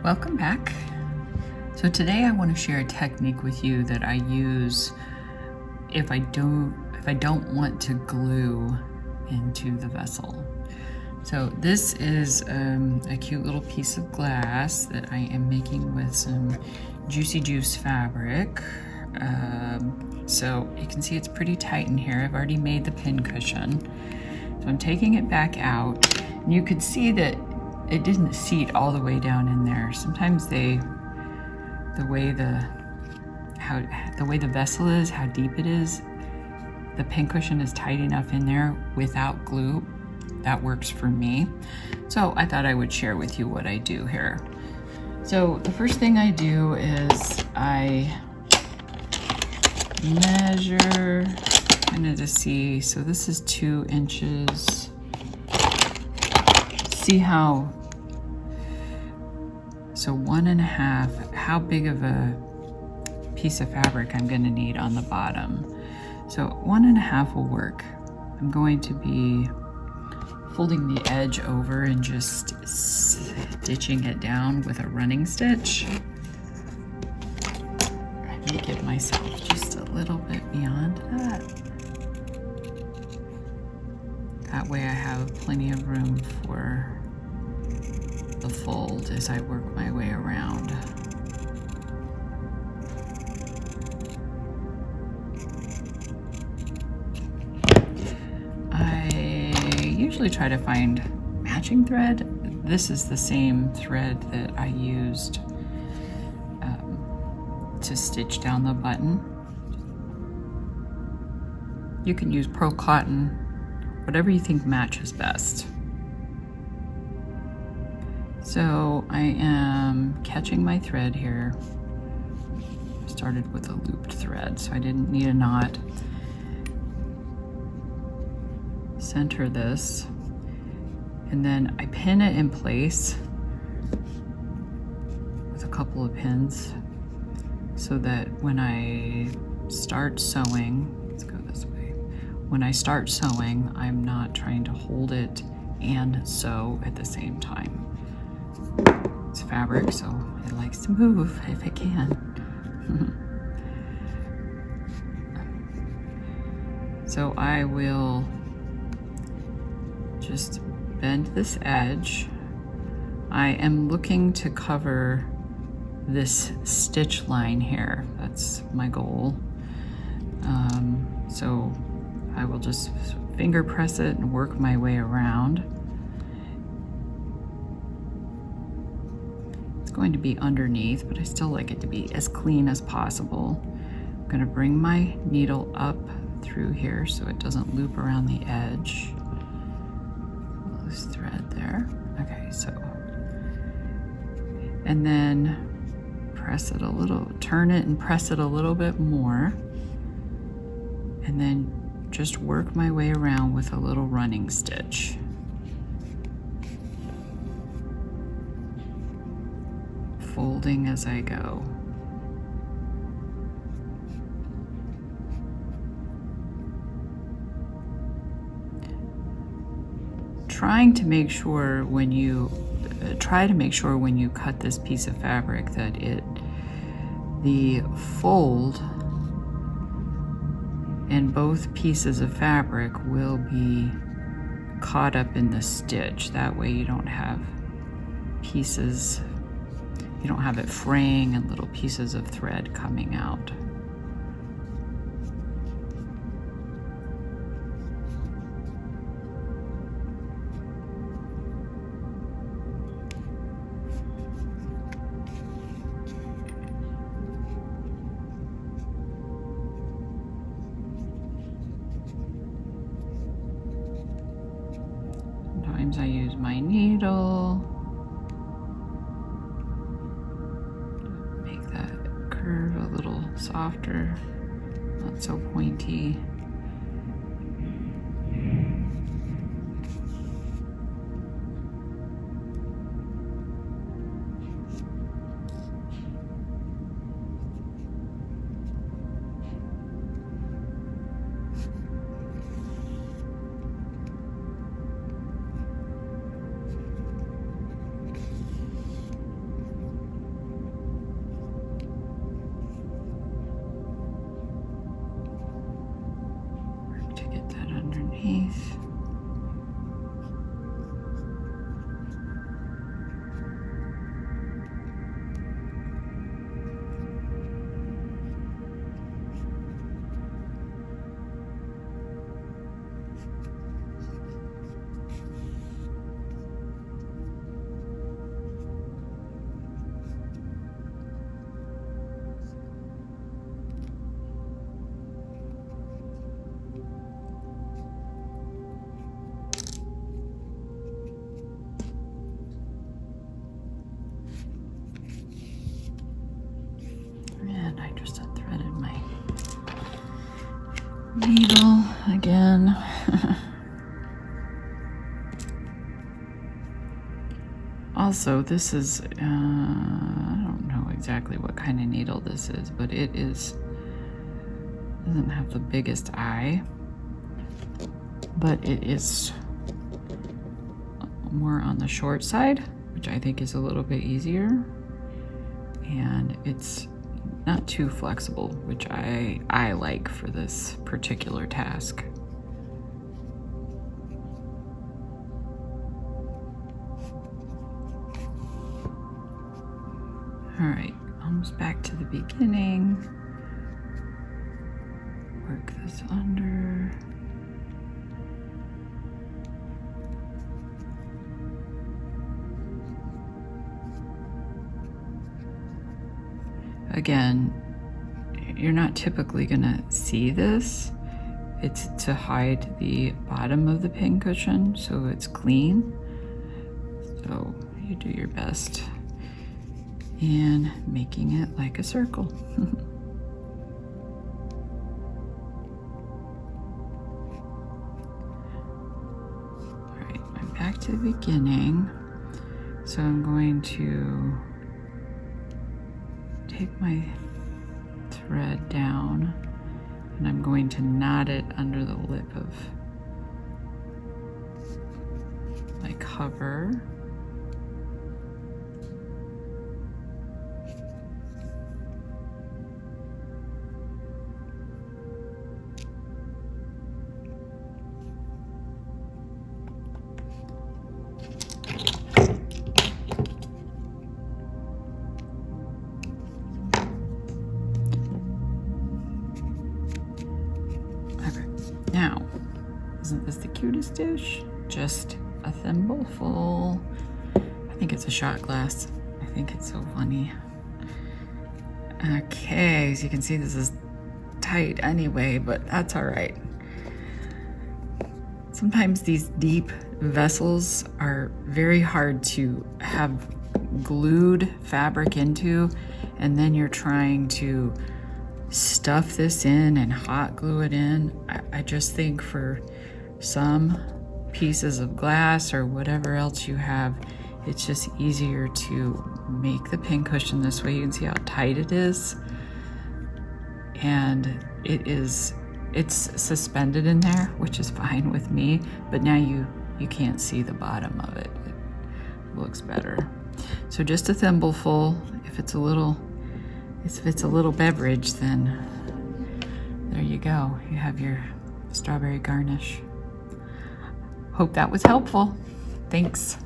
Welcome back. So today I want to share a technique with you that I use if I don't want to glue into the vessel. So this is a cute little piece of glass that I am making with some Juicy Juice fabric. So you can see it's pretty tight in here. I've already made the pincushion. So I'm taking it back out, and you could see that it didn't seat all the way down in there. Sometimes the way the vessel is, how deep it is, the pincushion is tight enough in there without glue. That works for me. So I thought I would share with you what I do here. So the first thing I do is I measure kind of to see, so this is 2 inches. See how, so 1.5, how big of a piece of fabric I'm going to need on the bottom. So 1.5 will work. I'm going to be folding the edge over and just stitching it down with a running stitch. I may give myself just a little bit beyond that. That way I have plenty of room for the fold as I work my way around. I usually try to find matching thread. This is the same thread that I used to stitch down the button. You can use pearl cotton, whatever you think matches best. So I am catching my thread here. Started with a looped thread, so I didn't need a knot. Center this, and then I pin it in place with a couple of pins so that when I start sewing, let's go this way. When I start sewing, I'm not trying to hold it and sew at the same time. It's fabric, so it likes to move if it can. So I will just bend this edge. I am looking to cover this stitch line here. That's my goal. So I will just finger press it and work my way around. It's going to be underneath, but I still like it to be as clean as possible. I'm going to bring my needle up through here so it doesn't loop around the edge. Loose thread there. Okay, so, and then press it a little, turn it and press it a little bit more, and then just work my way around with a little running stitch. Folding as I go. Trying to make sure when you when you cut this piece of fabric that the fold in both pieces of fabric will be caught up in the stitch. That way you don't have pieces, you don't have it fraying and little pieces of thread coming out. Sometimes I use my needle. Make that curve a little softer, not so pointy. I just unthreaded my needle again. Also, this is, I don't know exactly what kind of needle this is, but doesn't have the biggest eye, but it is more on the short side, which I think is a little bit easier, and it's not too flexible, which I like for this particular task. All right, almost back to the beginning. Work this under. Again, you're not typically gonna see this. It's to hide the bottom of the pincushion so it's clean. So you do your best in making it like a circle. All right, I'm back to the beginning. So I'm going to take my thread down and I'm going to knot it under the lip of my cover. Now, isn't this the cutest dish? Just a thimble full. I think it's a shot glass. I think it's so funny. Okay, so you can see this is tight anyway, but that's all right. Sometimes these deep vessels are very hard to have glued fabric into, and then you're trying to stuff this in and hot glue it in. I just think for some pieces of glass or whatever else you have, it's just easier to make the pincushion this way. You can see how tight it is, and it's suspended in there, which is fine with me, but now you can't see the bottom of it. It looks better. So just a thimbleful. If it's a little beverage, then there you go. You have your strawberry garnish. Hope that was helpful. Thanks.